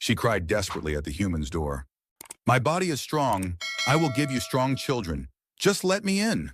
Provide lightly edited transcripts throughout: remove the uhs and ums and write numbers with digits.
She cried desperately at the human's door. My body is strong. I will give you strong children. Just let me in.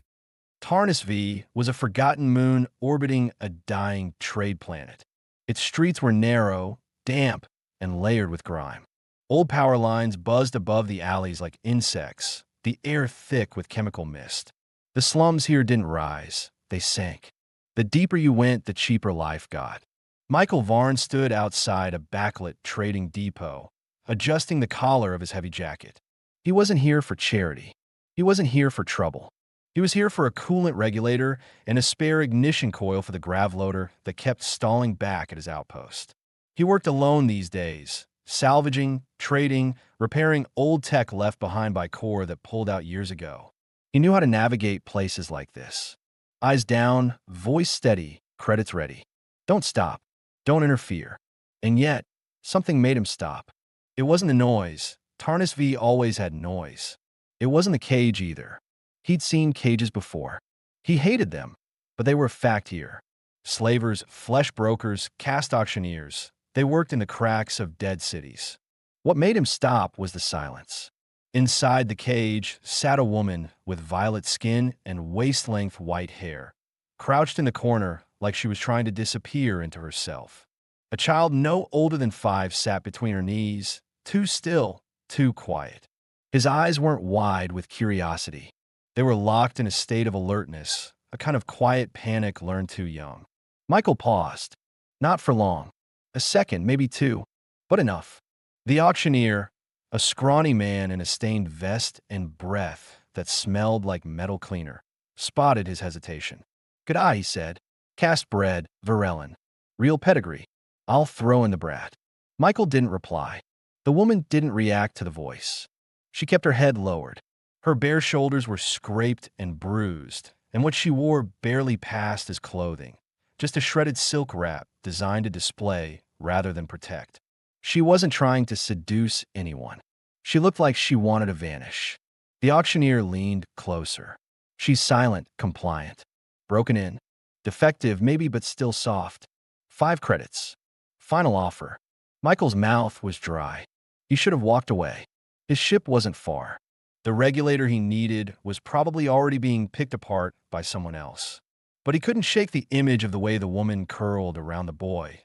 Tarnus V was a forgotten moon orbiting a dying trade planet. Its streets were narrow, damp, and layered with grime. Old power lines buzzed above the alleys like insects, the air thick with chemical mist. The slums here didn't rise, they sank. The deeper you went, the cheaper life got. Michael Varn stood outside a backlit trading depot, adjusting the collar of his heavy jacket. He wasn't here for charity. He wasn't here for trouble. He was here for a coolant regulator and a spare ignition coil for the grav loader that kept stalling back at his outpost. He worked alone these days, salvaging, trading, repairing old tech left behind by Core that pulled out years ago. He knew how to navigate places like this. Eyes down, voice steady, credits ready. Don't stop. Don't interfere. And yet, something made him stop. It wasn't the noise. Tarnus V always had noise. It wasn't the cage either. He'd seen cages before. He hated them, but they were a fact here. Slavers, flesh brokers, caste auctioneers, they worked in the cracks of dead cities. What made him stop was the silence. Inside the cage sat a woman with violet skin and waist-length white hair, crouched in the corner like she was trying to disappear into herself. A child no older than 5 sat between her knees, too still, too quiet. His eyes weren't wide with curiosity. They were locked in a state of alertness, a kind of quiet panic learned too young. Michael paused. Not for long. A second, maybe 2, but enough. The auctioneer, a scrawny man in a stained vest and breath that smelled like metal cleaner, spotted his hesitation. Good eye, he said. Cast bred, Varellan. Real pedigree. I'll throw in the brat. Michael didn't reply. The woman didn't react to the voice. She kept her head lowered. Her bare shoulders were scraped and bruised, and what she wore barely passed as clothing, just a shredded silk wrap designed to display rather than protect. She wasn't trying to seduce anyone. She looked like she wanted to vanish. The auctioneer leaned closer. She's silent, compliant. Broken in. Defective, maybe, but still soft. 5 credits. Final offer. Michael's mouth was dry. He should have walked away. His ship wasn't far. The regulator he needed was probably already being picked apart by someone else. But he couldn't shake the image of the way the woman curled around the boy,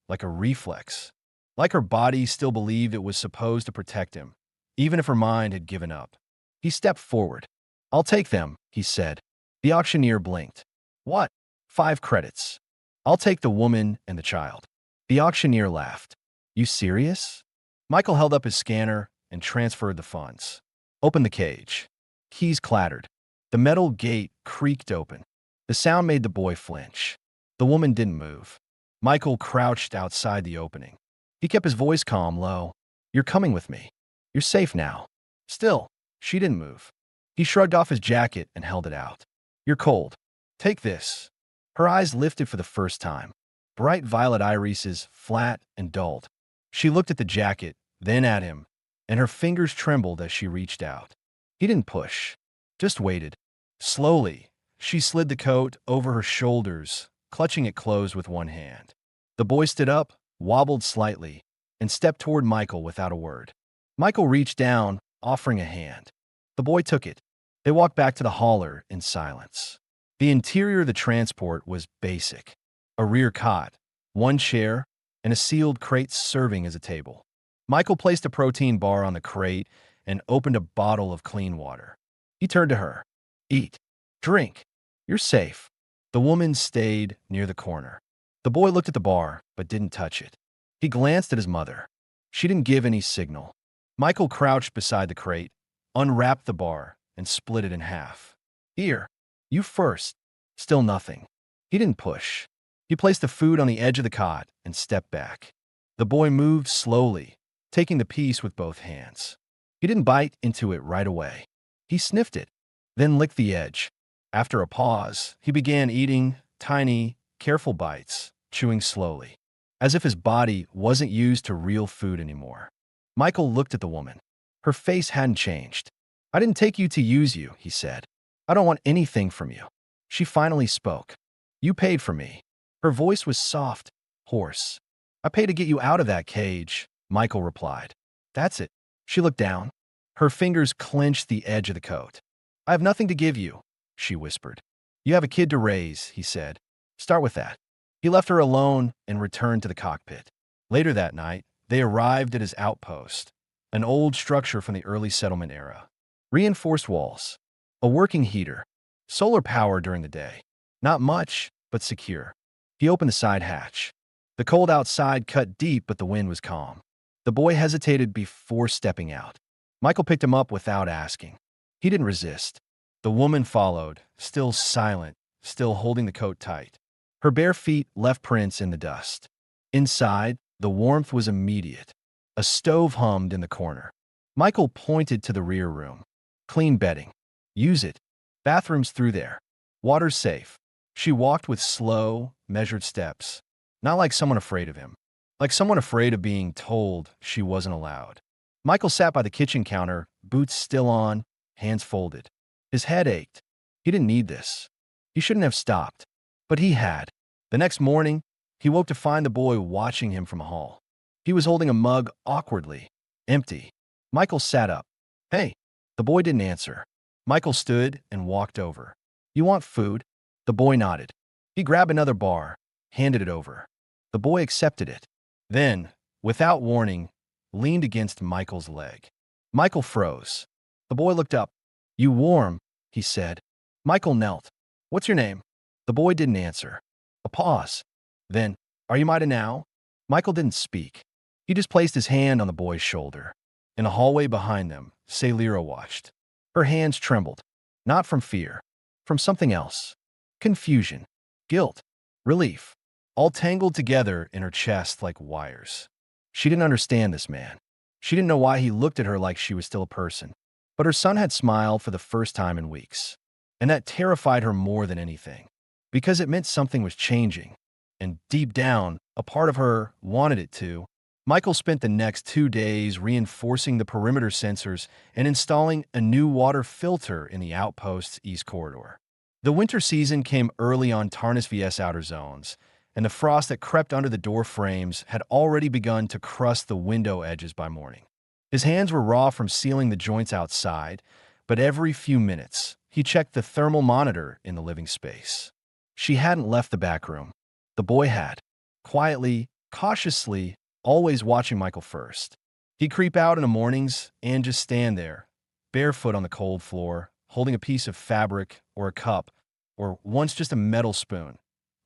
like a reflex. Like her body still believed it was supposed to protect him, even if her mind had given up. He stepped forward. I'll take them, he said. The auctioneer blinked. What? 5 credits. I'll take the woman and the child. The auctioneer laughed. You serious? Michael held up his scanner and transferred the funds. Opened the cage. Keys clattered. The metal gate creaked open. The sound made the boy flinch. The woman didn't move. Michael crouched outside the opening. He kept his voice calm, low. You're coming with me. You're safe now. Still, she didn't move. He shrugged off his jacket and held it out. You're cold. Take this. Her eyes lifted for the first time. Bright violet irises, flat and dulled. She looked at the jacket, then at him, and her fingers trembled as she reached out. He didn't push, just waited. Slowly, she slid the coat over her shoulders, clutching it closed with one hand. The boy stood up, wobbled slightly, and stepped toward Michael without a word. Michael reached down, offering a hand. The boy took it. They walked back to the hauler in silence. The interior of the transport was basic. A rear cot, 1 chair, and a sealed crate serving as a table. Michael placed a protein bar on the crate and opened a bottle of clean water. He turned to her. Eat. Drink. You're safe. The woman stayed near the corner. The boy looked at the bar, but didn't touch it. He glanced at his mother. She didn't give any signal. Michael crouched beside the crate, unwrapped the bar, and split it in half. Here. You first. Still nothing. He didn't push. He placed the food on the edge of the cot and stepped back. The boy moved slowly, taking the piece with both hands. He didn't bite into it right away. He sniffed it, then licked the edge. After a pause, he began eating tiny, careful bites, chewing slowly, as if his body wasn't used to real food anymore. Michael looked at the woman. Her face hadn't changed. I didn't take you to use you, he said. I don't want anything from you. She finally spoke. You paid for me. Her voice was soft, hoarse. I paid to get you out of that cage, Michael replied. That's it. She looked down. Her fingers clenched the edge of the coat. I have nothing to give you, she whispered. You have a kid to raise, he said. Start with that. He left her alone and returned to the cockpit. Later that night, they arrived at his outpost, an old structure from the early settlement era. Reinforced walls, a working heater, solar power during the day. Not much, but secure. He opened the side hatch. The cold outside cut deep, but the wind was calm. The boy hesitated before stepping out. Michael picked him up without asking. He didn't resist. The woman followed, still silent, still holding the coat tight. Her bare feet left prints in the dust. Inside, the warmth was immediate. A stove hummed in the corner. Michael pointed to the rear room. Clean bedding. Use it. Bathrooms through there. Water's safe. She walked with slow, measured steps. Not like someone afraid of him. Like someone afraid of being told she wasn't allowed. Michael sat by the kitchen counter, boots still on, hands folded. His head ached. He didn't need this. He shouldn't have stopped. But he had. The next morning, he woke to find the boy watching him from a hall. He was holding a mug awkwardly, empty. Michael sat up. Hey. The boy didn't answer. Michael stood and walked over. You want food? The boy nodded. He grabbed another bar, handed it over. The boy accepted it. Then, without warning, leaned against Michael's leg. Michael froze. The boy looked up. You warm, he said. Michael knelt. What's your name? The boy didn't answer. A pause. Then, are you Mida now? Michael didn't speak. He just placed his hand on the boy's shoulder. In a hallway behind them, Celira watched. Her hands trembled. Not from fear. From something else. Confusion. Guilt. Relief. All tangled together in her chest like wires. She didn't understand this man. She didn't know why he looked at her like she was still a person. But her son had smiled for the first time in weeks. And that terrified her more than anything. Because it meant something was changing. And deep down, a part of her wanted it to. Michael spent the next 2 days reinforcing the perimeter sensors and installing a new water filter in the outpost's east corridor. The winter season came early on Tarnis VS outer zones, and the frost that crept under the door frames had already begun to crust the window edges by morning. His hands were raw from sealing the joints outside, but every few minutes, he checked the thermal monitor in the living space. She hadn't left the back room. The boy had. Quietly, cautiously, always watching Michael first. He'd creep out in the mornings and just stand there, barefoot on the cold floor, holding a piece of fabric or a cup, or once just a metal spoon,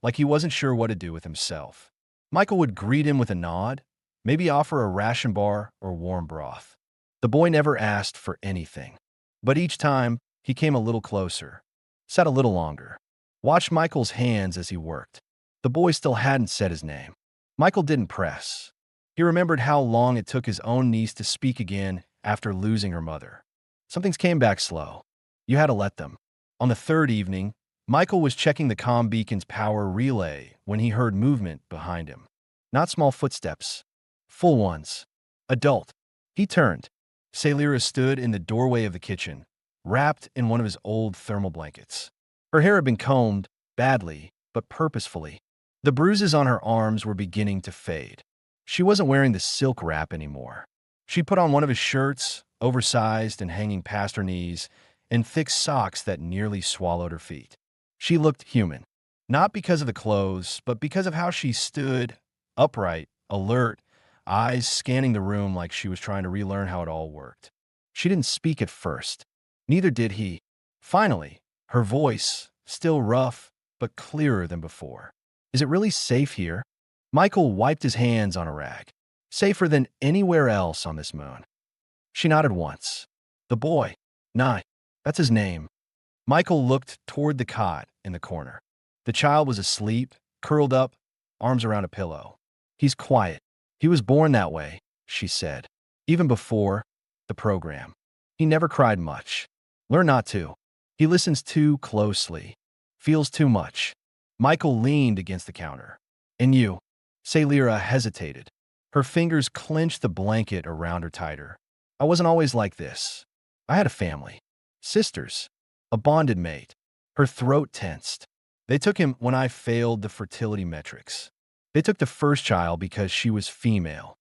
like he wasn't sure what to do with himself. Michael would greet him with a nod, maybe offer a ration bar or warm broth. The boy never asked for anything. But each time, he came a little closer, sat a little longer, watched Michael's hands as he worked. The boy still hadn't said his name. Michael didn't press. He remembered how long it took his own niece to speak again after losing her mother. Some things came back slow. You had to let them. On the third evening, Michael was checking the comm beacon's power relay when he heard movement behind him. Not small footsteps. Full ones. Adult. He turned. Celira stood in the doorway of the kitchen, wrapped in one of his old thermal blankets. Her hair had been combed, badly, but purposefully. The bruises on her arms were beginning to fade. She wasn't wearing the silk wrap anymore. She put on one of his shirts, oversized and hanging past her knees, and thick socks that nearly swallowed her feet. She looked human. Not because of the clothes, but because of how she stood, upright, alert, eyes scanning the room like she was trying to relearn how it all worked. She didn't speak at first. Neither did he. Finally, her voice, still rough, but clearer than before. Is it really safe here? Michael wiped his hands on a rag. Safer than anywhere else on this moon. She nodded once. The boy. Nah, that's his name. Michael looked toward the cot in the corner. The child was asleep, curled up, arms around a pillow. He's quiet. He was born that way, she said. Even before the program. He never cried much. Learn not to. He listens too closely. Feels too much. Michael leaned against the counter. And you? Celira hesitated. Her fingers clenched the blanket around her tighter. I wasn't always like this. I had a family. Sisters. A bonded mate. Her throat tensed. They took him when I failed the fertility metrics. They took the first child because she was female.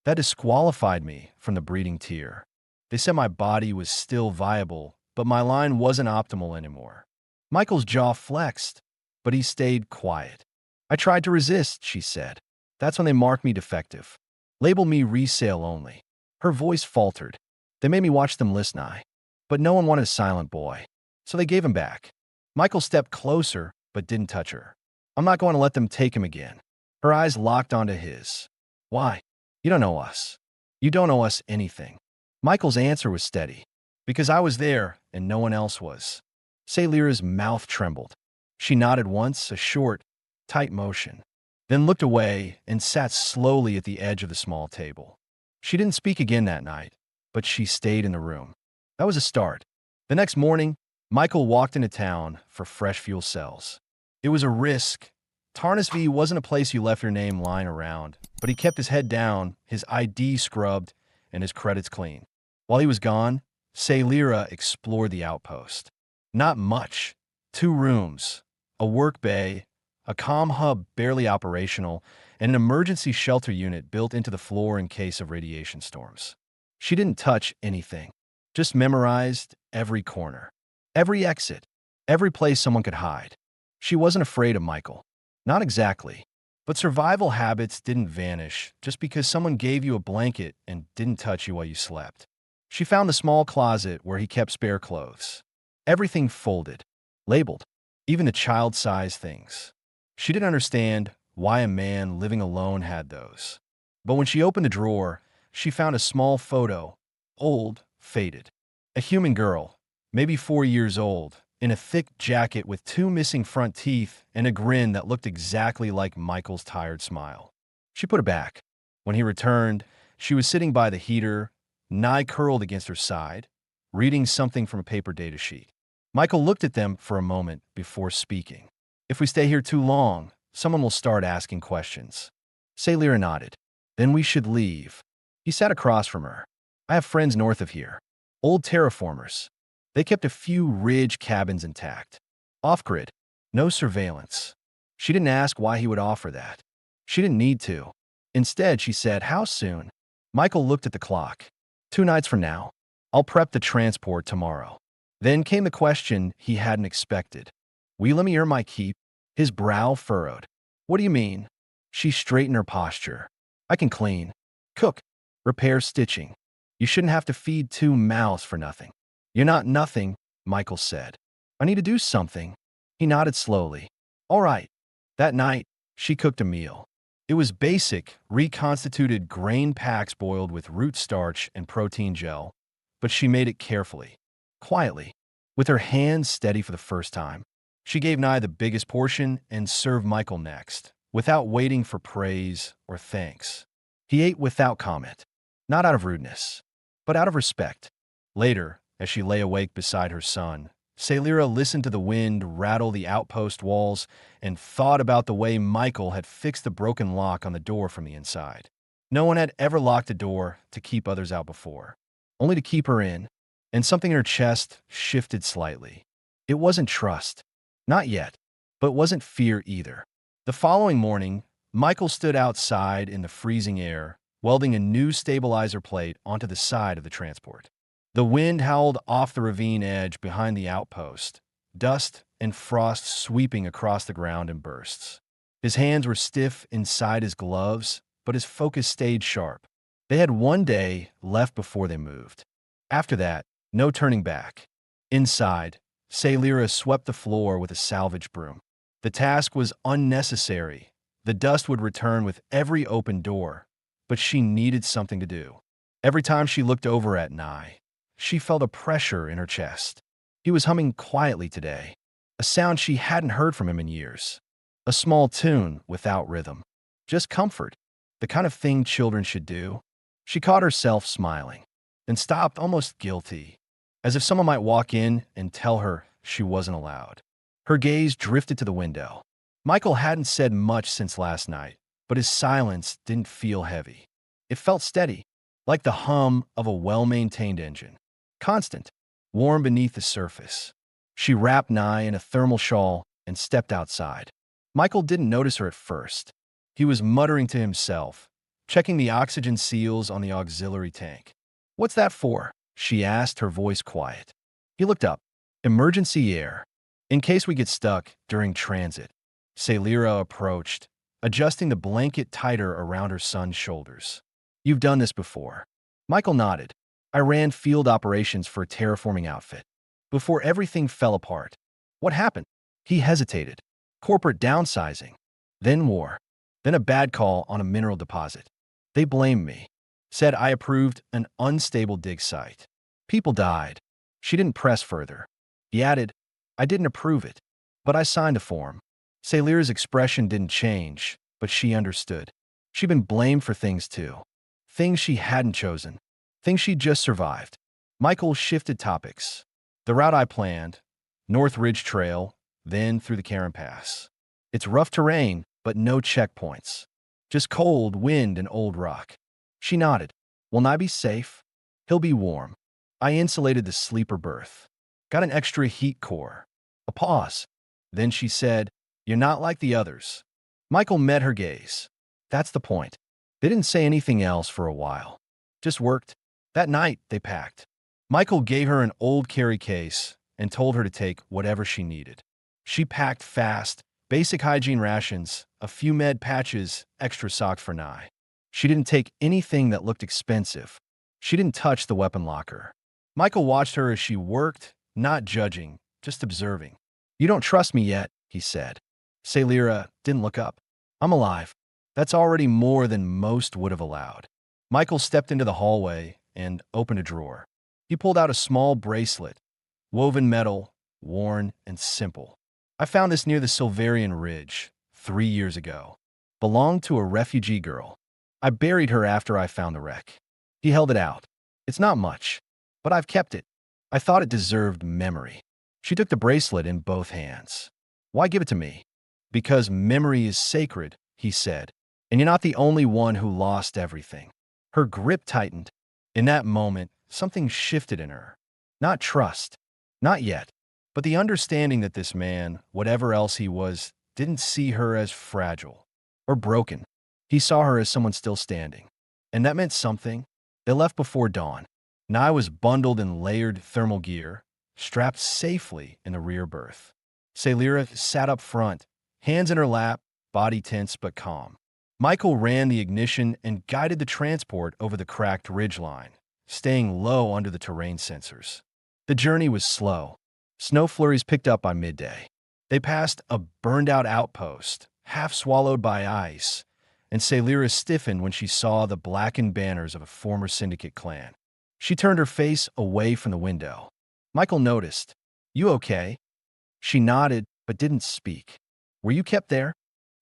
That disqualified me from the breeding tier. They said my body was still viable, but my line wasn't optimal anymore. Michael's jaw flexed, but he stayed quiet. I tried to resist, she said. That's when they marked me defective. Labeled me resale only. Her voice faltered. They made me watch them list nigh. But no one wanted a silent boy. So they gave him back. Michael stepped closer, but didn't touch her. I'm not going to let them take him again. Her eyes locked onto his. Why? You don't know us. You don't owe us anything. Michael's answer was steady. Because I was there and no one else was. Sailira's mouth trembled. She nodded once, a short, tight motion, then looked away and sat slowly at the edge of the small table. She didn't speak again that night, but she stayed in the room. That was a start. The next morning, Michael walked into town for fresh fuel cells. It was a risk. Tarnisvee wasn't a place you left your name lying around, but he kept his head down, his ID scrubbed, and his credits clean. While he was gone, Sailira explored the outpost. Not much. 2 rooms, a work bay, a comm hub barely operational, and an emergency shelter unit built into the floor in case of radiation storms. She didn't touch anything, just memorized every corner, every exit, every place someone could hide. She wasn't afraid of Michael. Not exactly. But survival habits didn't vanish just because someone gave you a blanket and didn't touch you while you slept. She found the small closet where he kept spare clothes. Everything folded, labeled, even the child-sized things. She didn't understand why a man living alone had those. But when she opened the drawer, she found a small photo, old, faded. A human girl, maybe 4 years old, in a thick jacket with 2 missing front teeth and a grin that looked exactly like Michael's tired smile. She put it back. When he returned, she was sitting by the heater, nigh curled against her side, reading something from a paper data sheet. Michael looked at them for a moment before speaking. If we stay here too long, someone will start asking questions. Sailira nodded. Then we should leave. He sat across from her. I have friends north of here. Old terraformers. They kept a few ridge cabins intact. Off-grid. No surveillance. She didn't ask why he would offer that. She didn't need to. Instead, she said, how soon? Michael looked at the clock. 2 nights from now. I'll prep the transport tomorrow. Then came the question he hadn't expected. Will you let me earn my keep? His brow furrowed. What do you mean? She straightened her posture. I can clean, cook, repair stitching. You shouldn't have to feed 2 mouths for nothing. You're not nothing, Michael said. I need to do something. He nodded slowly. All right. That night, she cooked a meal. It was basic, reconstituted grain packs boiled with root starch and protein gel, but she made it carefully, quietly, with her hands steady for the first time. She gave Nye the biggest portion and served Michael next, without waiting for praise or thanks. He ate without comment, not out of rudeness, but out of respect. Later, as she lay awake beside her son, Sailira listened to the wind rattle the outpost walls and thought about the way Michael had fixed the broken lock on the door from the inside. No one had ever locked a door to keep others out before, only to keep her in, and something in her chest shifted slightly. It wasn't trust. Not yet, but it wasn't fear either. The following morning, Michael stood outside in the freezing air, welding a new stabilizer plate onto the side of the transport. The wind howled off the ravine edge behind the outpost, dust and frost sweeping across the ground in bursts. His hands were stiff inside his gloves, but his focus stayed sharp. They had 1 day left before they moved. After that, no turning back. Inside, Sailira swept the floor with a salvage broom. The task was unnecessary. The dust would return with every open door, but she needed something to do. Every time she looked over at Nye, she felt a pressure in her chest. He was humming quietly today, a sound she hadn't heard from him in years. A small tune without rhythm. Just comfort, the kind of thing children should do. She caught herself smiling, then stopped almost guilty, as if someone might walk in and tell her she wasn't allowed. Her gaze drifted to the window. Michael hadn't said much since last night, but his silence didn't feel heavy. It felt steady, like the hum of a well-maintained engine. Constant, warm beneath the surface. She wrapped Nye in a thermal shawl and stepped outside. Michael didn't notice her at first. He was muttering to himself, checking the oxygen seals on the auxiliary tank. "What's that for?" she asked, her voice quiet. He looked up. "Emergency air. In case we get stuck during transit." Celira approached, adjusting the blanket tighter around her son's shoulders. "You've done this before." Michael nodded. "I ran field operations for a terraforming outfit. Before everything fell apart." "What happened?" He hesitated. "Corporate downsizing. Then war. Then a bad call on a mineral deposit. They blamed me. Said I approved an unstable dig site. People died." She didn't press further. He added, "I didn't approve it, but I signed a form." Celira's expression didn't change, but she understood. She'd been blamed for things too. Things she hadn't chosen. Things she'd just survived. Michael shifted topics. "The route I planned, North Ridge Trail, then through the Karen Pass. It's rough terrain, but no checkpoints. Just cold wind and old rock." She nodded. "Will Nye be safe?" "He'll be warm. I insulated the sleeper berth. Got an extra heat core." A pause. Then she said, "You're not like the others." Michael met her gaze. "That's the point." They didn't say anything else for a while. Just worked. That night, they packed. Michael gave her an old carry case and told her to take whatever she needed. She packed fast, basic hygiene rations, a few med patches, extra socks for Nye. She didn't take anything that looked expensive. She didn't touch the weapon locker. Michael watched her as she worked, not judging, just observing. "You don't trust me yet," he said. Celira didn't look up. "I'm alive. That's already more than most would have allowed." Michael stepped into the hallway and opened a drawer. He pulled out a small bracelet, woven metal, worn and simple. "I found this near the Silverian Ridge 3 years ago. Belonged to a refugee girl. I buried her after I found the wreck." He held it out. "It's not much, but I've kept it. I thought it deserved memory." She took the bracelet in both hands. "Why give it to me?" "Because memory is sacred," he said, "and you're not the only one who lost everything." Her grip tightened. In that moment, something shifted in her. Not trust. Not yet. But the understanding that this man, whatever else he was, didn't see her as fragile or broken. He saw her as someone still standing. And that meant something. They left before dawn. Nye was bundled in layered thermal gear, strapped safely in the rear berth. Celira sat up front, hands in her lap, body tense but calm. Michael ran the ignition and guided the transport over the cracked ridgeline, staying low under the terrain sensors. The journey was slow. Snow flurries picked up by midday. They passed a burned-out outpost, half swallowed by ice, and Celira stiffened when she saw the blackened banners of a former syndicate clan. She turned her face away from the window. Michael noticed. "You okay?" She nodded, but didn't speak. "Were you kept there?"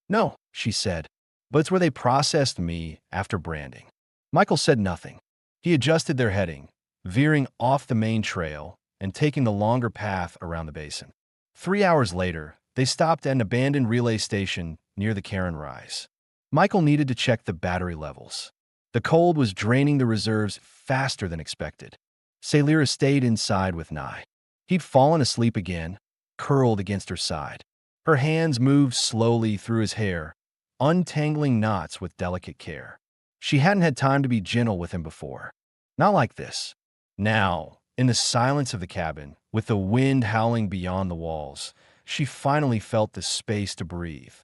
"No," she said, "but it's where they processed me after branding." Michael said nothing. He adjusted their heading, veering off the main trail and taking the longer path around the basin. 3 hours later, they stopped at an abandoned relay station near the Karen Rise. Michael needed to check the battery levels. The cold was draining the reserves faster than expected. Celira stayed inside with Nye. He'd fallen asleep again, curled against her side. Her hands moved slowly through his hair, untangling knots with delicate care. She hadn't had time to be gentle with him before. Not like this. Now, in the silence of the cabin, with the wind howling beyond the walls, she finally felt the space to breathe.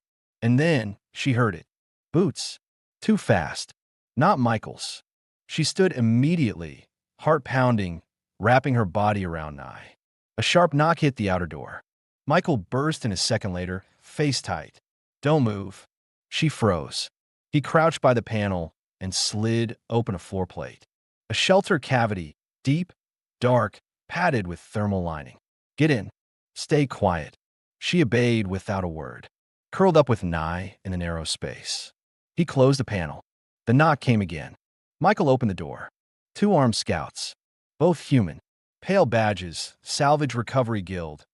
And then she heard it. Boots. Too fast. Not Michael's. She stood immediately, heart pounding, wrapping her body around Nye. A sharp knock hit the outer door. Michael burst in a second later, face tight. "Don't move." She froze. He crouched by the panel and slid open a floor plate. A shelter cavity, deep, dark, padded with thermal lining. "Get in. Stay quiet." She obeyed without a word, curled up with Nye in the narrow space. He closed the panel. The knock came again. Michael opened the door. 2 armed scouts. Both human. Pale badges, Salvage Recovery Guild.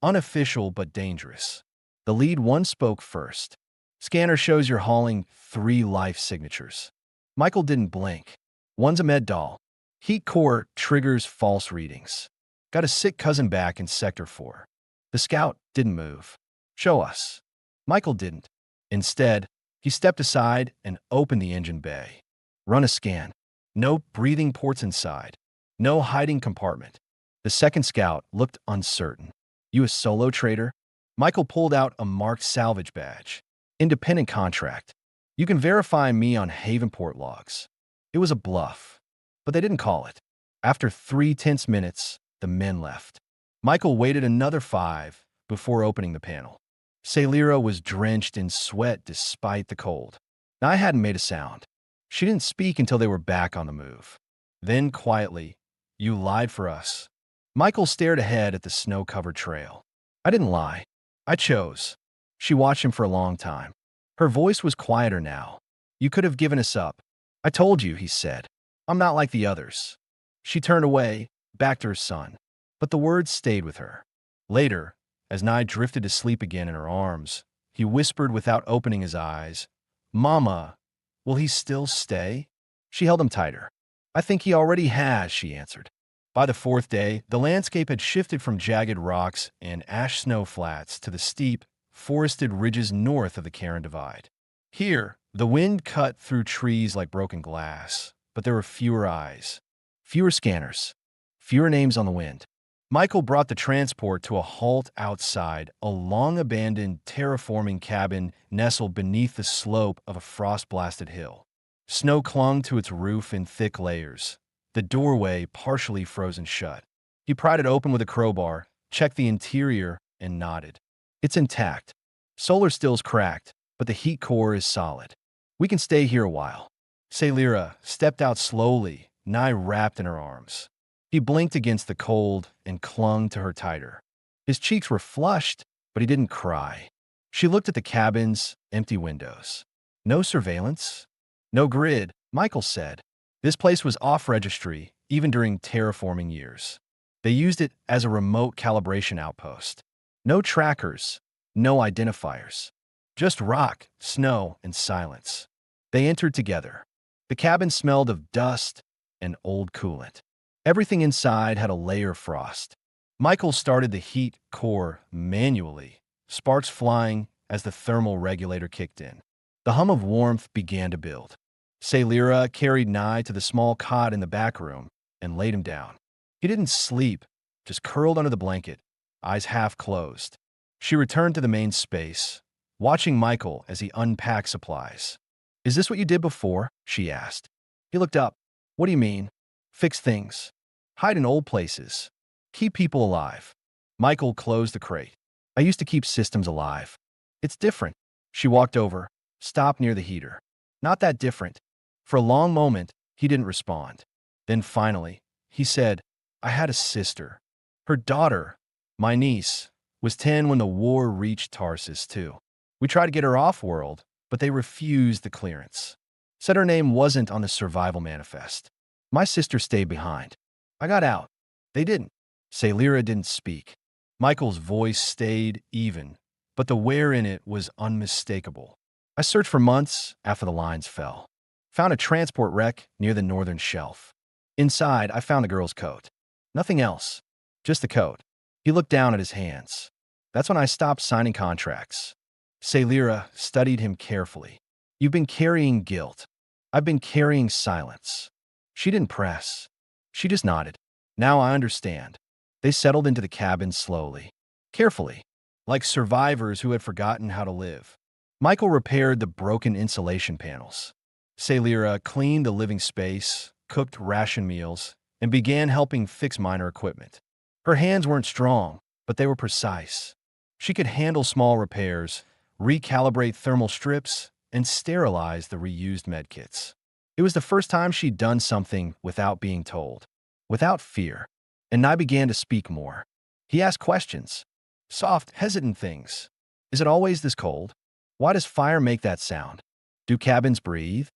Unofficial but dangerous. The lead one spoke first. "Scanner shows you're hauling 3 life signatures." Michael didn't blink. "One's a med doll. Heat core triggers false readings. Got a sick cousin back in Sector 4. The scout didn't move. "Show us." Michael didn't. Instead, He stepped aside and opened the engine bay. Run a scan. No breathing ports inside. No hiding compartment. The second scout looked uncertain. You a solo trader? Michael pulled out a marked salvage badge. Independent contract. You can verify me on Havenport logs. It was a bluff, but they didn't call it. After 3 tense minutes, the men left. Michael waited another 5 before opening the panel. Salira was drenched in sweat despite the cold. I hadn't made a sound. She didn't speak until they were back on the move. Then, quietly, "You lied for us." Michael stared ahead at the snow-covered trail. "I didn't lie. I chose." She watched him for a long time. Her voice was quieter now. "You could have given us up." "I told you," he said. "I'm not like the others." She turned away, back to her son. But the words stayed with her. Later, as Nye drifted to sleep again in her arms, he whispered without opening his eyes, "Mama, will he still stay?" She held him tighter. "I think he already has," she answered. By the 4th day, the landscape had shifted from jagged rocks and ash snow flats to the steep, forested ridges north of the Karen Divide. Here, the wind cut through trees like broken glass, but there were fewer eyes, fewer scanners, fewer names on the wind. Michael brought the transport to a halt outside a long-abandoned terraforming cabin nestled beneath the slope of a frost-blasted hill. Snow clung to its roof in thick layers, the doorway partially frozen shut. He pried it open with a crowbar, checked the interior, and nodded. "It's intact. Solar still's cracked, but the heat core is solid. We can stay here a while." Salira stepped out slowly, Nye wrapped in her arms. He blinked against the cold and clung to her tighter. His cheeks were flushed, but he didn't cry. She looked at the cabin's empty windows. "No surveillance? No grid," Michael said. This place was off-registry, even during terraforming years. They used it as a remote calibration outpost. No trackers, no identifiers. Just rock, snow, and silence. They entered together. The cabin smelled of dust and old coolant. Everything inside had a layer of frost. Michael started the heat core manually, sparks flying as the thermal regulator kicked in. The hum of warmth began to build. Salira carried Nye to the small cot in the back room and laid him down. He didn't sleep, just curled under the blanket, eyes half closed. She returned to the main space, watching Michael as he unpacked supplies. "Is this what you did before?" she asked. He looked up. "What do you mean?" "Fix things. Hide in old places. Keep people alive." Michael closed the crate. "I used to keep systems alive. It's different." She walked over, stopped near the heater. "Not that different." For a long moment, he didn't respond. Then finally, he said, "I had a sister. Her daughter, my niece, was 10 when the war reached Tarsus, too. We tried to get her off-world, but they refused the clearance. Said her name wasn't on the survival manifest. My sister stayed behind. I got out. They didn't." Salira didn't speak. Michael's voice stayed even, but the wear in it was unmistakable. "I searched for months after the lines fell. Found a transport wreck near the northern shelf. Inside, I found the girl's coat. Nothing else. Just the coat." He looked down at his hands. "That's when I stopped signing contracts." Salira studied him carefully. "You've been carrying guilt. I've been carrying silence." She didn't press. She just nodded. "Now I understand." They settled into the cabin slowly, carefully, like survivors who had forgotten how to live. Michael repaired the broken insulation panels. Salira cleaned the living space, cooked ration meals, and began helping fix minor equipment. Her hands weren't strong, but they were precise. She could handle small repairs, recalibrate thermal strips, and sterilize the reused medkits. It was the first time she'd done something without being told, without fear. And Nye began to speak more. He asked questions, soft, hesitant things. "Is it always this cold? Why does fire make that sound? Do cabins breathe?"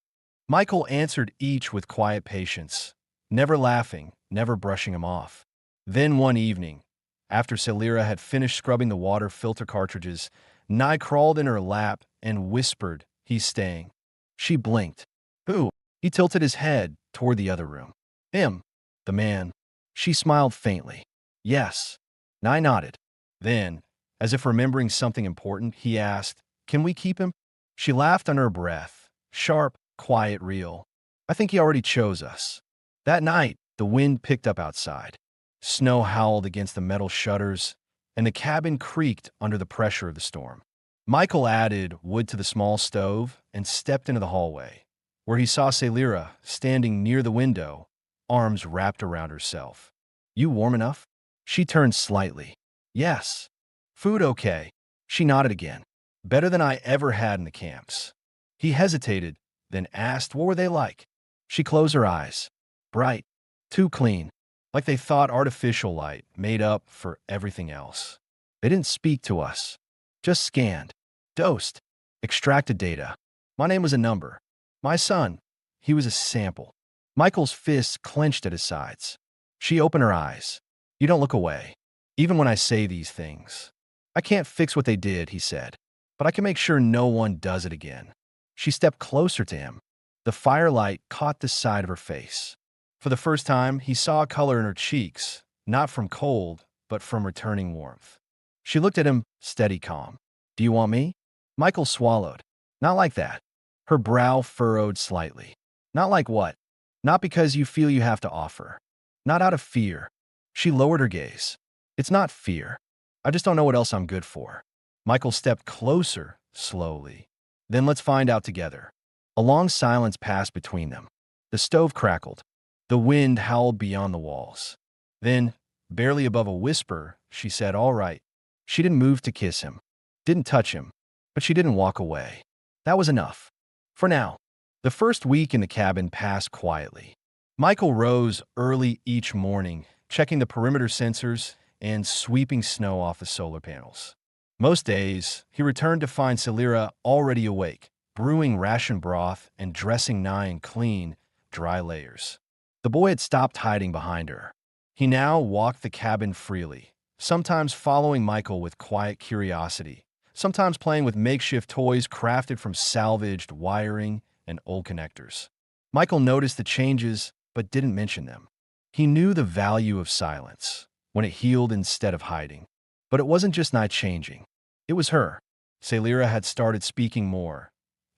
Michael answered each with quiet patience, never laughing, never brushing him off. Then one evening, after Salira had finished scrubbing the water filter cartridges, Nye crawled in her lap and whispered, "He's staying." She blinked. "Who?" He tilted his head toward the other room. "Him. The man." She smiled faintly. "Yes." Nye nodded. Then, as if remembering something important, he asked, "Can we keep him?" She laughed under her breath, sharp, quiet, real. I think he already chose us. That night, the wind picked up outside. Snow howled against the metal shutters, and the cabin creaked under the pressure of the storm. Michael added wood to the small stove and stepped into the hallway, where he saw Celira standing near the window, arms wrapped around herself. You warm enough? She turned slightly. Yes. Food okay? She nodded again. Better than I ever had in the camps. He hesitated, then asked what were they like. She closed her eyes. Bright. Too clean. Like they thought artificial light made up for everything else. They didn't speak to us. Just scanned. Dosed. Extracted data. My name was a number. My son. He was a sample. Michael's fists clenched at his sides. She opened her eyes. You don't look away. Even when I say these things. I can't fix what they did, he said. But I can make sure no one does it again. She stepped closer to him. The firelight caught the side of her face. For the first time, he saw a color in her cheeks, not from cold, but from returning warmth. She looked at him, steady, calm. Do you want me? Michael swallowed. Not like that. Her brow furrowed slightly. Not like what? Not because you feel you have to offer. Not out of fear. She lowered her gaze. It's not fear. I just don't know what else I'm good for. Michael stepped closer, slowly. Then let's find out together. A long silence passed between them. The stove crackled. The wind howled beyond the walls. Then, barely above a whisper, she said, all right. She didn't move to kiss him. Didn't touch him. But she didn't walk away. That was enough. For now. The first week in the cabin passed quietly. Michael rose early each morning, checking the perimeter sensors and sweeping snow off the solar panels. Most days, he returned to find Celira already awake, brewing ration broth and dressing Nye in clean, dry layers. The boy had stopped hiding behind her. He now walked the cabin freely, sometimes following Michael with quiet curiosity, sometimes playing with makeshift toys crafted from salvaged wiring and old connectors. Michael noticed the changes, but didn't mention them. He knew the value of silence, when it healed instead of hiding. But it wasn't just Nye changing. It was her. Celira had started speaking more,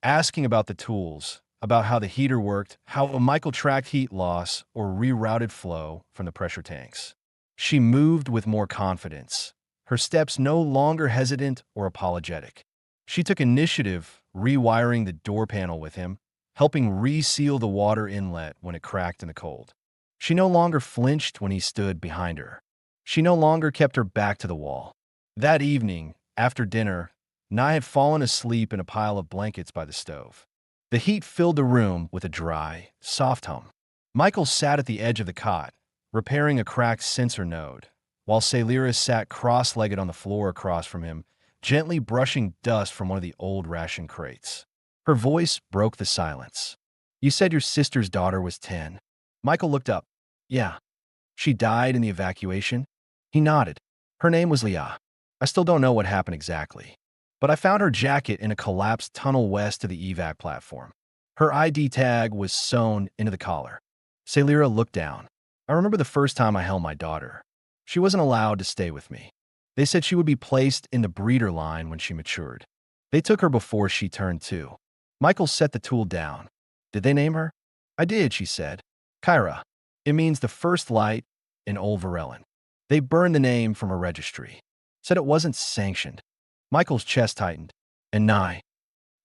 asking about the tools, about how the heater worked, how Michael tracked heat loss or rerouted flow from the pressure tanks. She moved with more confidence, her steps no longer hesitant or apologetic. She took initiative, rewiring the door panel with him, helping reseal the water inlet when it cracked in the cold. She no longer flinched when he stood behind her. She no longer kept her back to the wall. That evening, after dinner, Nye had fallen asleep in a pile of blankets by the stove. The heat filled the room with a dry, soft hum. Michael sat at the edge of the cot, repairing a cracked sensor node, while Celira sat cross-legged on the floor across from him, gently brushing dust from one of the old ration crates. Her voice broke the silence. You said your sister's daughter was 10. Michael looked up. Yeah. She died in the evacuation? He nodded. Her name was Leah. I still don't know what happened exactly. But I found her jacket in a collapsed tunnel west of the evac platform. Her ID tag was sewn into the collar. Celira looked down. I remember the first time I held my daughter. She wasn't allowed to stay with me. They said she would be placed in the breeder line when she matured. They took her before she turned 2. Michael set the tool down. Did they name her? I did, she said. Kyra. It means the first light in Old Varellan. They burned the name from a registry. Said it wasn't sanctioned. Michael's chest tightened. And Nye.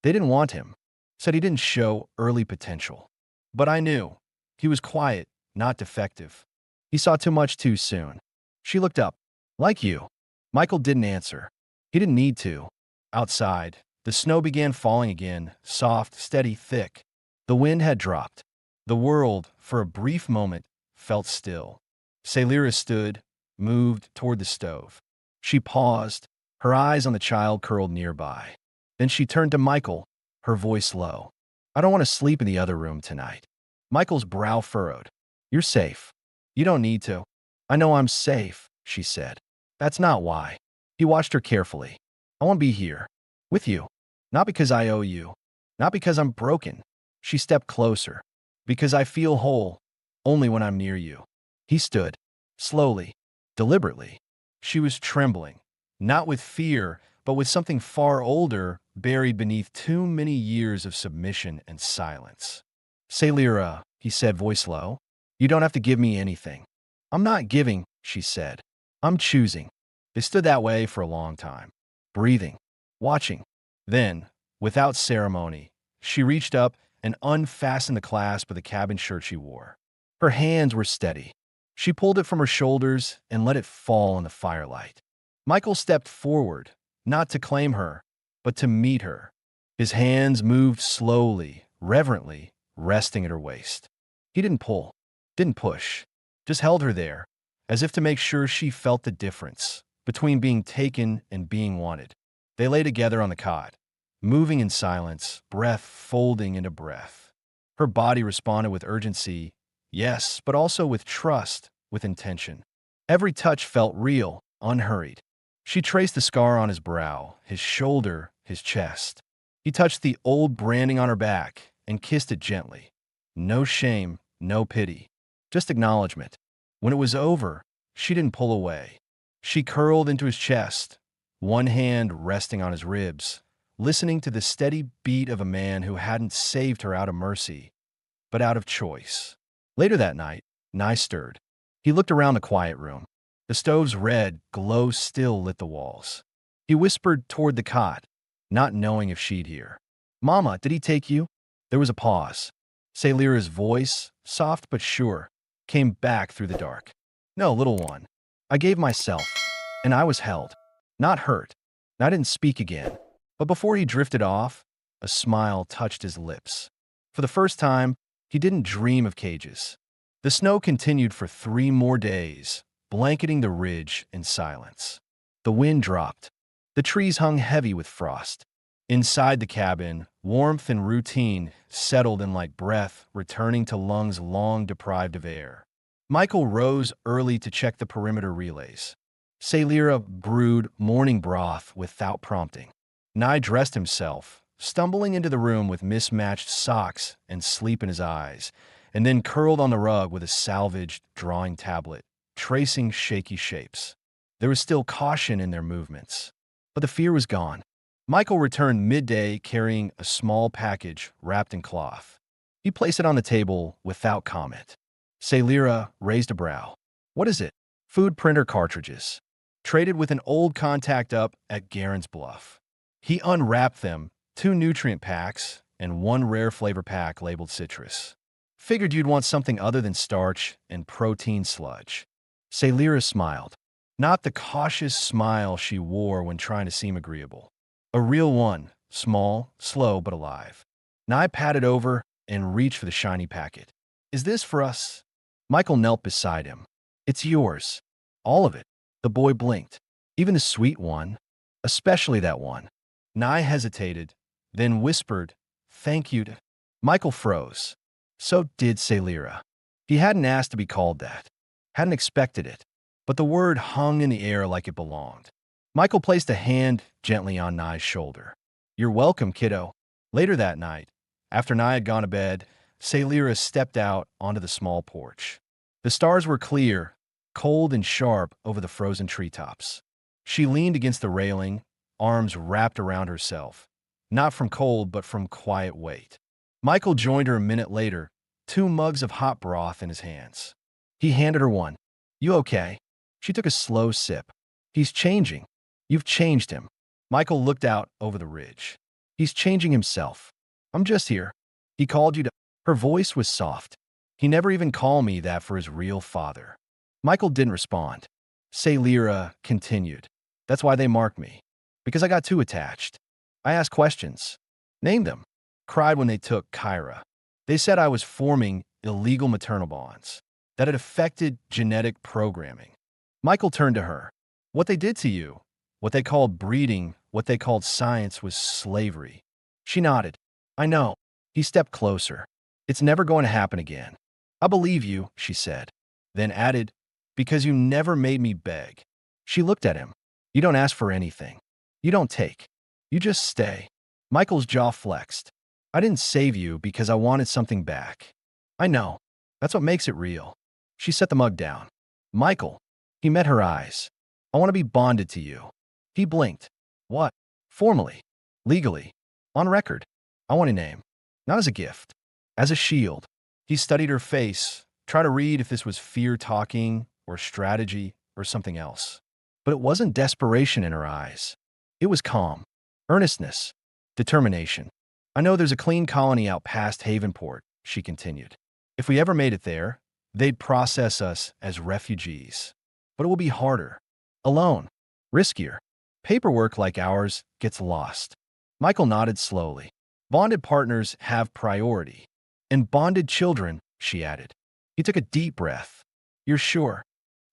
They didn't want him. Said he didn't show early potential. But I knew. He was quiet, not defective. He saw too much too soon. She looked up. Like you. Michael didn't answer. He didn't need to. Outside, the snow began falling again, soft, steady, thick. The wind had dropped. The world, for a brief moment, felt still. Celira stood, moved toward the stove. She paused, her eyes on the child curled nearby. Then she turned to Michael, her voice low. I don't want to sleep in the other room tonight. Michael's brow furrowed. You're safe. You don't need to. I know I'm safe, she said. That's not why. He watched her carefully. I want to be here. With you. Not because I owe you. Not because I'm broken. She stepped closer. Because I feel whole. Only when I'm near you. He stood. Slowly. Deliberately. She was trembling. Not with fear, but with something far older buried beneath too many years of submission and silence. Sailira, he said, voice low, you don't have to give me anything. I'm not giving, she said. I'm choosing. They stood that way for a long time, breathing, watching. Then, without ceremony, she reached up and unfastened the clasp of the cabin shirt she wore. Her hands were steady. She pulled it from her shoulders and let it fall in the firelight. Michael stepped forward, not to claim her, but to meet her. His hands moved slowly, reverently, resting at her waist. He didn't pull, didn't push, just held her there, as if to make sure she felt the difference between being taken and being wanted. They lay together on the cot, moving in silence, breath folding into breath. Her body responded with urgency, yes, but also with trust, with intention. Every touch felt real, unhurried. She traced the scar on his brow, his shoulder, his chest. He touched the old branding on her back and kissed it gently. No shame, no pity, just acknowledgement. When it was over, she didn't pull away. She curled into his chest, one hand resting on his ribs, listening to the steady beat of a man who hadn't saved her out of mercy, but out of choice. Later that night, Nye stirred. He looked around the quiet room. The stove's red glow still lit the walls. He whispered toward the cot, not knowing if she'd hear. Mama, did he take you? There was a pause. Sailira's voice, soft but sure, came back through the dark. No, little one. I gave myself, and I was held, not hurt. And I didn't speak again. But before he drifted off, a smile touched his lips. For the first time, he didn't dream of cages. The snow continued for 3 more days, blanketing the ridge in silence. The wind dropped. The trees hung heavy with frost. Inside the cabin, warmth and routine settled in like breath, returning to lungs long deprived of air. Michael rose early to check the perimeter relays. Sailira brewed morning broth without prompting. Nye dressed himself, stumbling into the room with mismatched socks and sleep in his eyes, and then curled on the rug with a salvaged drawing tablet, tracing shaky shapes. There was still caution in their movements, but the fear was gone. Michael returned midday carrying a small package wrapped in cloth. He placed it on the table without comment. Sailira raised a brow. What is it? Food printer cartridges. Traded with an old contact up at Garen's Bluff. He unwrapped them, 2 nutrient packs and 1 rare flavor pack labeled citrus. Figured you'd want something other than starch and protein sludge. Sailira smiled. Not the cautious smile she wore when trying to seem agreeable. A real one, small, slow, but alive. Nye patted over and reached for the shiny packet. Is this for us? Michael knelt beside him. It's yours. All of it. The boy blinked. Even the sweet one. Especially that one. Nye hesitated, then whispered, thank you to... Michael froze. So did Sailira. He hadn't asked to be called that. Hadn't expected it. But the word hung in the air like it belonged. Michael placed a hand gently on Nye's shoulder. You're welcome, kiddo. Later that night, after Nye had gone to bed, Sailira stepped out onto the small porch. The stars were clear, cold and sharp over the frozen treetops. She leaned against the railing, arms wrapped around herself, not from cold but from quiet weight. Michael joined her a minute later, 2 mugs of hot broth in his hands. He handed her one. You okay? She took a slow sip. He's changing. You've changed him. Michael looked out over the ridge. He's changing himself. I'm just here. He called you to... Her voice was soft. He never even called me that for his real father. Michael didn't respond. Sailira continued. That's why they marked me. Because I got too attached. I asked questions. Named them. Cried when they took Kyra. They said I was forming illegal maternal bonds. That it affected genetic programming. Michael turned to her. What they did to you, what they called breeding, what they called science was slavery. She nodded. I know. He stepped closer. It's never going to happen again. I believe you, she said. Then added, because you never made me beg. She looked at him. You don't ask for anything. You don't take. You just stay. Michael's jaw flexed. I didn't save you because I wanted something back. I know. That's what makes it real. She set the mug down. Michael. He met her eyes. I want to be bonded to you. He blinked. What? Formally. Legally. On record. I want a name. Not as a gift. As a shield. He studied her face, tried to read if this was fear talking, or strategy, or something else. But it wasn't desperation in her eyes. It was calm. Earnestness. Determination. I know there's a clean colony out past Havenport, she continued. If we ever made it there, they'd process us as refugees. But it will be harder. Alone. Riskier. Paperwork like ours gets lost. Michael nodded slowly. Bonded partners have priority. And bonded children, she added. He took a deep breath. You're sure?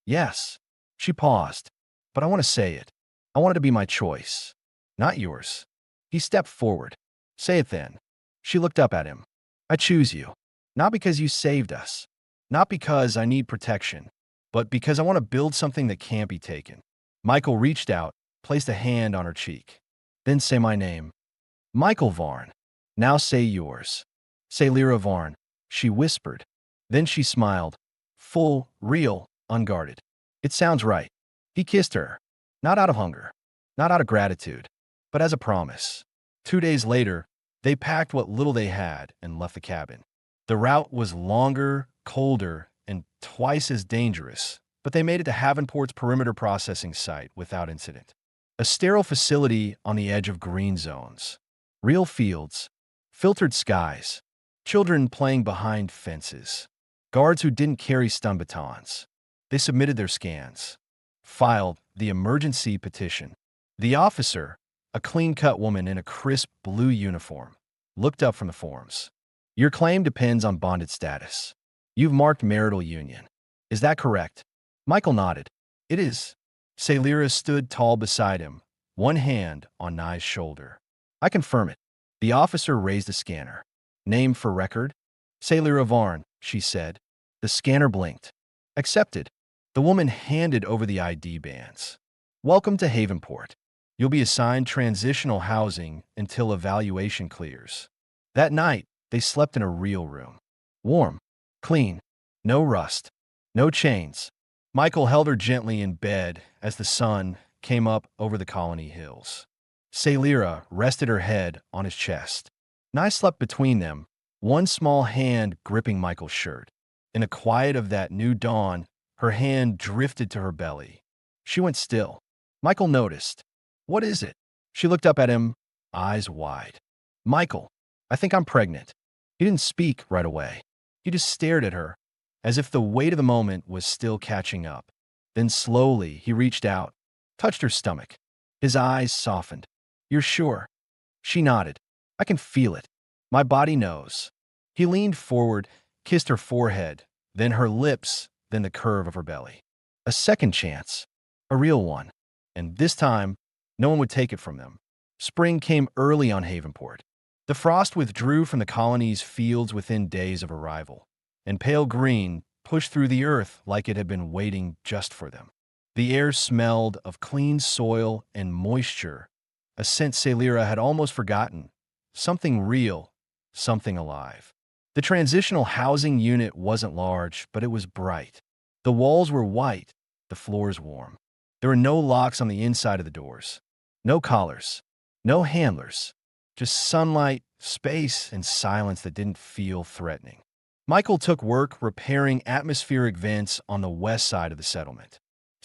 Yes. She paused. But I want to say it. I want it to be my choice. Not yours. He stepped forward. Say it then. She looked up at him. I choose you. Not because you saved us. Not because I need protection. But because I want to build something that can't be taken. Michael reached out, placed a hand on her cheek. Then say my name. Michael Varn. Now say yours. Say Lyra Varn, she whispered. Then she smiled. Full, real, unguarded. It sounds right. He kissed her. Not out of hunger. Not out of gratitude. But as a promise. 2 days later, they packed what little they had and left the cabin. The route was longer, colder, and twice as dangerous, but they made it to Havenport's perimeter processing site without incident. A sterile facility on the edge of green zones. Real fields. Filtered skies. Children playing behind fences. Guards who didn't carry stun batons. They submitted their scans. Filed the emergency petition. The officer, a clean-cut woman in a crisp blue uniform, looked up from the forms. Your claim depends on bonded status. You've marked marital union. Is that correct? Michael nodded. It is. Lyra stood tall beside him, one hand on Nye's shoulder. I confirm it. The officer raised a scanner. Name for record? Lyra Varn, she said. The scanner blinked. Accepted. The woman handed over the ID bands. Welcome to Havenport. You'll be assigned transitional housing until evaluation clears. That night, they slept in a real room. Warm. Clean. No rust. No chains. Michael held her gently in bed as the sun came up over the colony hills. Lyra rested her head on his chest. Nye slept between them, one small hand gripping Michael's shirt. In the quiet of that new dawn, her hand drifted to her belly. She went still. Michael noticed. What is it? She looked up at him, eyes wide. Michael, I think I'm pregnant. He didn't speak right away. He just stared at her, as if the weight of the moment was still catching up. Then slowly, he reached out, touched her stomach. His eyes softened. You're sure? She nodded. I can feel it. My body knows. He leaned forward, kissed her forehead, then her lips, then the curve of her belly. A second chance. A real one. And this time, no one would take it from them. Spring came early on Havenport. The frost withdrew from the colony's fields within days of arrival, and pale green pushed through the earth like it had been waiting just for them. The air smelled of clean soil and moisture, a scent Lyra had almost forgotten. Something real, something alive. The transitional housing unit wasn't large, but it was bright. The walls were white, the floors warm. There were no locks on the inside of the doors. No collars. No handlers. Just sunlight, space, and silence that didn't feel threatening. Michael took work repairing atmospheric vents on the west side of the settlement.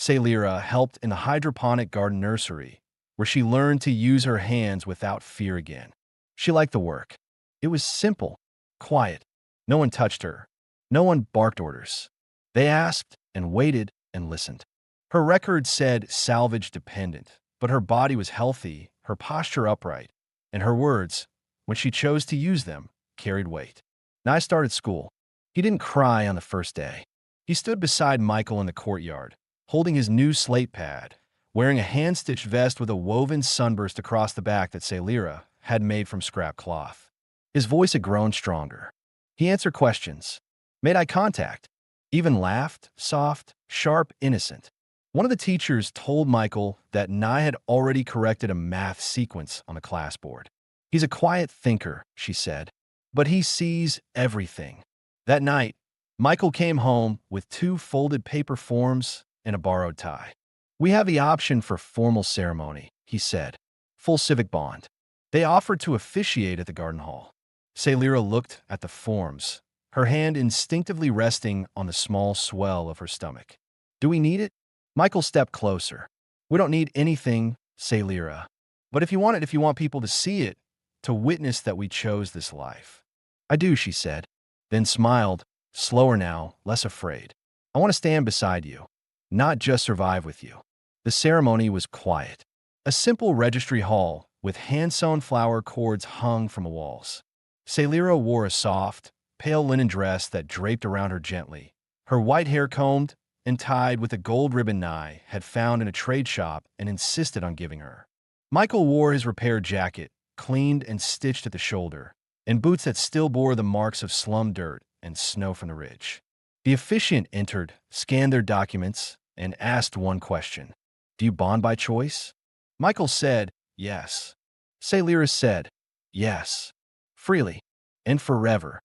Lyra helped in the hydroponic garden nursery, where she learned to use her hands without fear again. She liked the work. It was simple, quiet. No one touched her. No one barked orders. They asked and waited and listened. Her record said salvage dependent, but her body was healthy, her posture upright, and her words, when she chose to use them, carried weight. Nye started school. He didn't cry on the first day. He stood beside Michael in the courtyard, holding his new slate pad, wearing a hand-stitched vest with a woven sunburst across the back that Lyra had made from scrap cloth. His voice had grown stronger. He answered questions, made eye contact, even laughed, soft, sharp, innocent. One of the teachers told Michael that Nye had already corrected a math sequence on the class board. He's a quiet thinker, she said, but he sees everything. That night, Michael came home with 2 folded paper forms and a borrowed tie. We have the option for formal ceremony, he said. full civic bond. They offered to officiate at the garden hall. Celira looked at the forms, her hand instinctively resting on the small swell of her stomach. Do we need it? Michael stepped closer. We don't need anything, Celira. But if you want people to see it, to witness that we chose this life. I do, she said, then smiled, slower now, less afraid. I want to stand beside you, not just survive with you. The ceremony was quiet. A simple registry hall with hand-sewn flower cords hung from the walls. Celira wore a soft, pale linen dress that draped around her gently. Her white hair combed and tied with a gold ribbon Nye had found in a trade shop and insisted on giving her. Michael wore his repaired jacket, cleaned and stitched at the shoulder, and boots that still bore the marks of slum dirt and snow from the ridge. The officiant entered, scanned their documents, and asked one question. Do you bond by choice? Michael said, yes. Celira said, yes. Freely. And forever.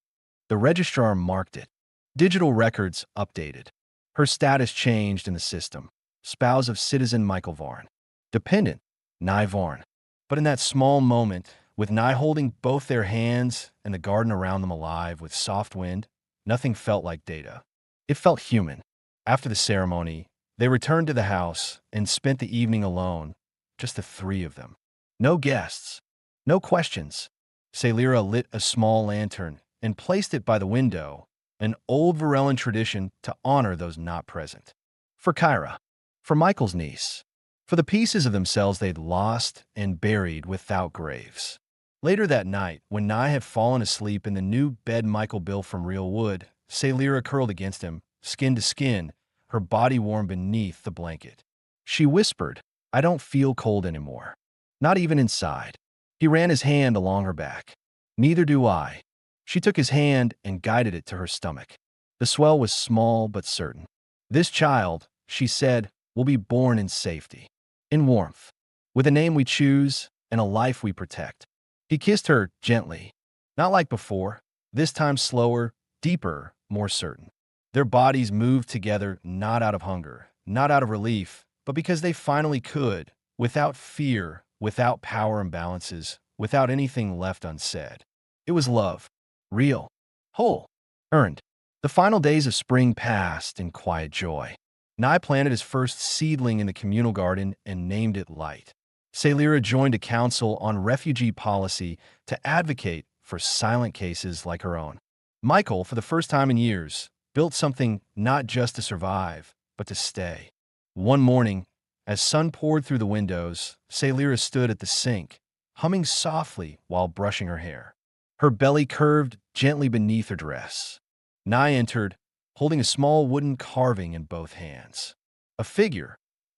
The registrar marked it. Digital records updated. Her status changed in the system. Spouse of citizen Michael Varn. Dependent, Nye Varn. But in that small moment, with Nye holding both their hands and the garden around them alive with soft wind, nothing felt like data. It felt human. After the ceremony, they returned to the house and spent the evening alone, just the three of them. No guests. No questions. Celira lit a small lantern and placed it by the window, an old Varellan tradition to honor those not present. For Kyra. For Michael's niece. For the pieces of themselves they'd lost and buried without graves. Later that night, when Nye had fallen asleep in the new bed Michael built from real wood, Celira curled against him, skin to skin, her body warm beneath the blanket. She whispered, I don't feel cold anymore. Not even inside. He ran his hand along her back. Neither do I. She took his hand and guided it to her stomach. The swell was small but certain. This child, she said, will be born in safety. In warmth. With a name we choose and a life we protect. He kissed her gently. Not like before. This time slower, deeper, more certain. Their bodies moved together not out of hunger, not out of relief, but because they finally could, without fear, without power imbalances, without anything left unsaid. It was love. Real. Whole. Earned. The final days of spring passed in quiet joy. Nye planted his first seedling in the communal garden and named it Light. Celira joined a council on refugee policy to advocate for silent cases like her own. Michael, for the first time in years, built something not just to survive, but to stay. One morning, as sun poured through the windows, Celira stood at the sink, humming softly while brushing her hair. Her belly curved gently beneath her dress. Nye entered, holding a small wooden carving in both hands. A figure,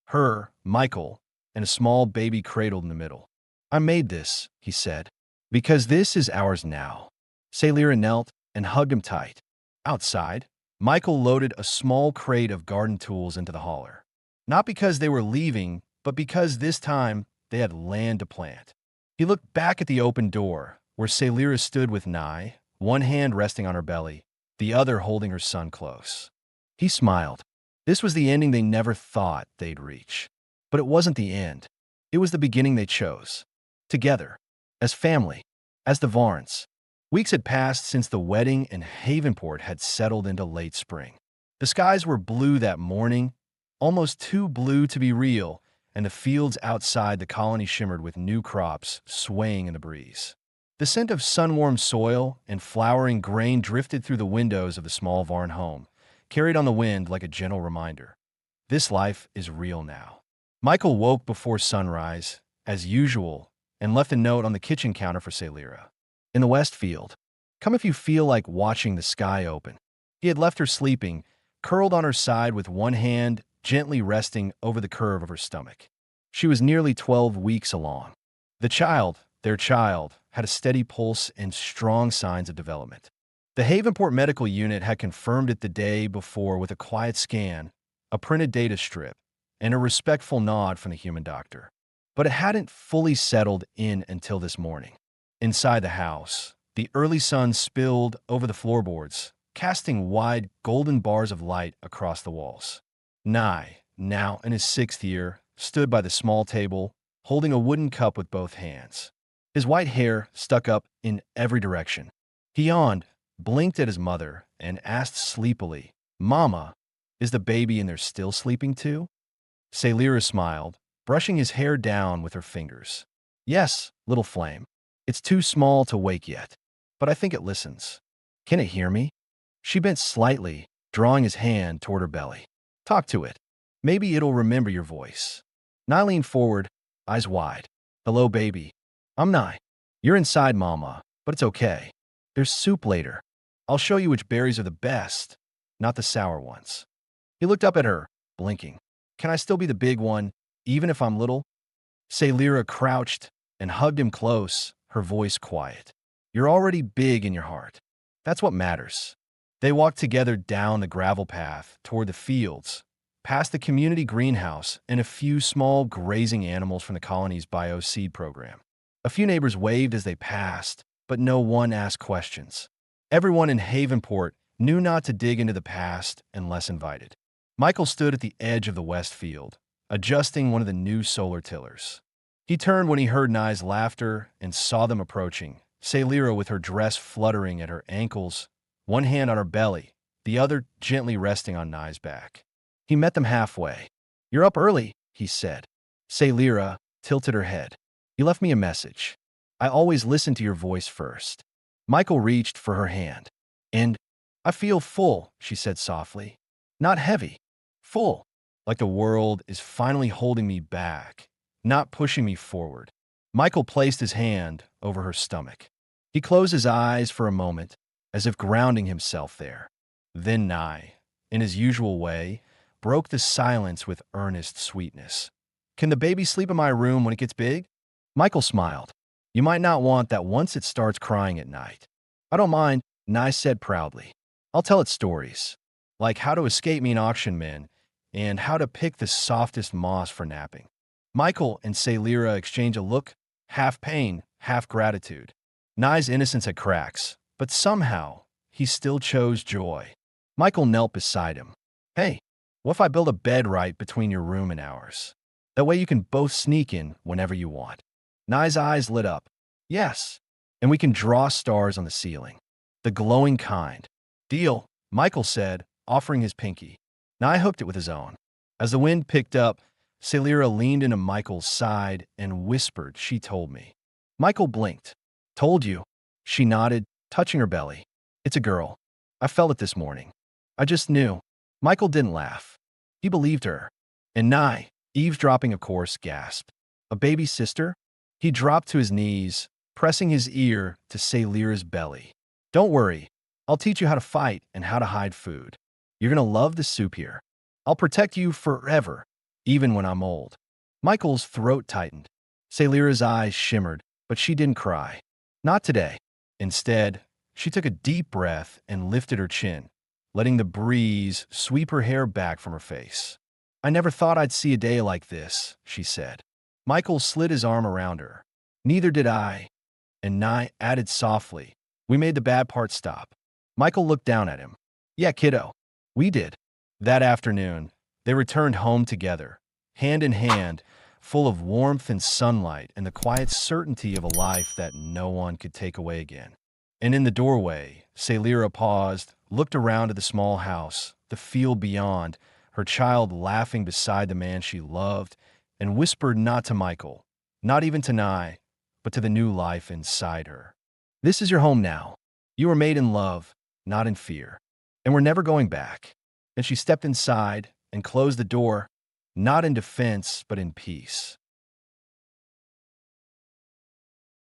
her, Michael, and a small baby cradled in the middle. I made this, he said, because this is ours now. Celira knelt and hugged him tight. Outside, Michael loaded a small crate of garden tools into the hauler. Not because they were leaving, but because this time they had land to plant. He looked back at the open door, where Celira stood with Nye, one hand resting on her belly, the other holding her son close. He smiled. This was the ending they never thought they'd reach. But it wasn't the end. It was the beginning they chose. Together. As family. As the Varns. Weeks had passed since the wedding and Havenport had settled into late spring. The skies were blue that morning, almost too blue to be real, and the fields outside the colony shimmered with new crops swaying in the breeze. The scent of sun-warmed soil and flowering grain drifted through the windows of the small Varn home, carried on the wind like a gentle reminder. This life is real now. Michael woke before sunrise, as usual, and left a note on the kitchen counter for Celira. In the west field, come if you feel like watching the sky open. He had left her sleeping, curled on her side with one hand gently resting over the curve of her stomach. She was nearly 12 weeks along. The child, their child, had a steady pulse and strong signs of development. The Havenport Medical Unit had confirmed it the day before with a quiet scan, a printed data strip, and a respectful nod from the human doctor. But it hadn't fully settled in until this morning. Inside the house, the early sun spilled over the floorboards, casting wide golden bars of light across the walls. Nye, now in his 6th year, stood by the small table, holding a wooden cup with both hands. His white hair stuck up in every direction. He yawned, blinked at his mother, and asked sleepily, "Mama, is the baby in there still sleeping too?" Celira smiled, brushing his hair down with her fingers. "Yes, little flame. It's too small to wake yet, but I think it listens. Can it hear me?" She bent slightly, drawing his hand toward her belly. "Talk to it. Maybe it'll remember your voice." Nye leaned forward, eyes wide. "Hello, baby. I'm Nye. You're inside, Mama, but it's okay. There's soup later. I'll show you which berries are the best, not the sour ones." He looked up at her, blinking. "Can I still be the big one, even if I'm little?" Celira crouched and hugged him close, her voice quiet. "You're already big in your heart. That's what matters." They walked together down the gravel path toward the fields, past the community greenhouse and a few small grazing animals from the colony's bio-seed program. A few neighbors waved as they passed, but no one asked questions. Everyone in Havenport knew not to dig into the past unless invited. Michael stood at the edge of the west field, adjusting one of the new solar tillers. He turned when he heard Nye's laughter and saw them approaching, Celira with her dress fluttering at her ankles, one hand on her belly, the other gently resting on Nye's back. He met them halfway. "You're up early," he said. Celira tilted her head. "You left me a message. I always listen to your voice first." Michael reached for her hand. "And I feel full," she said softly. "Not heavy. Full. Like the world is finally holding me back, not pushing me forward." Michael placed his hand over her stomach. He closed his eyes for a moment, as if grounding himself there. Then Nye, in his usual way, broke the silence with earnest sweetness. "Can the baby sleep in my room when it gets big?" Michael smiled. "You might not want that once it starts crying at night." "I don't mind," Nye said proudly. "I'll tell it stories, like how to escape mean auction men and how to pick the softest moss for napping." Michael and Celira exchanged a look, half pain, half gratitude. Nye's innocence had cracks, but somehow he still chose joy. Michael knelt beside him. "Hey, what if I build a bed right between your room and ours? That way you can both sneak in whenever you want." Nye's eyes lit up. "Yes, and we can draw stars on the ceiling. The glowing kind." "Deal," Michael said, offering his pinky. Nye hooked it with his own. As the wind picked up, Celira leaned into Michael's side and whispered, "She told me." Michael blinked. "Told you." She nodded, touching her belly. "It's a girl. I felt it this morning. I just knew." Michael didn't laugh. He believed her. And Nye, eavesdropping of course, gasped. "A baby sister?" He dropped to his knees, pressing his ear to Celira's belly. "Don't worry. I'll teach you how to fight and how to hide food. You're gonna love the soup here. I'll protect you forever, even when I'm old." Michael's throat tightened. Celira's eyes shimmered, but she didn't cry. Not today. Instead, she took a deep breath and lifted her chin, letting the breeze sweep her hair back from her face. "I never thought I'd see a day like this," she said. Michael slid his arm around her. "Neither did I." And Nye added softly, "We made the bad part stop." Michael looked down at him. "Yeah, kiddo. We did." That afternoon, they returned home together, hand in hand, full of warmth and sunlight and the quiet certainty of a life that no one could take away again. And in the doorway, Celira paused, looked around at the small house, the field beyond, her child laughing beside the man she loved, and whispered not to Michael, not even to Nye, but to the new life inside her. "This is your home now. You were made in love, not in fear. And we're never going back." Then she stepped inside and closed the door, not in defense, but in peace.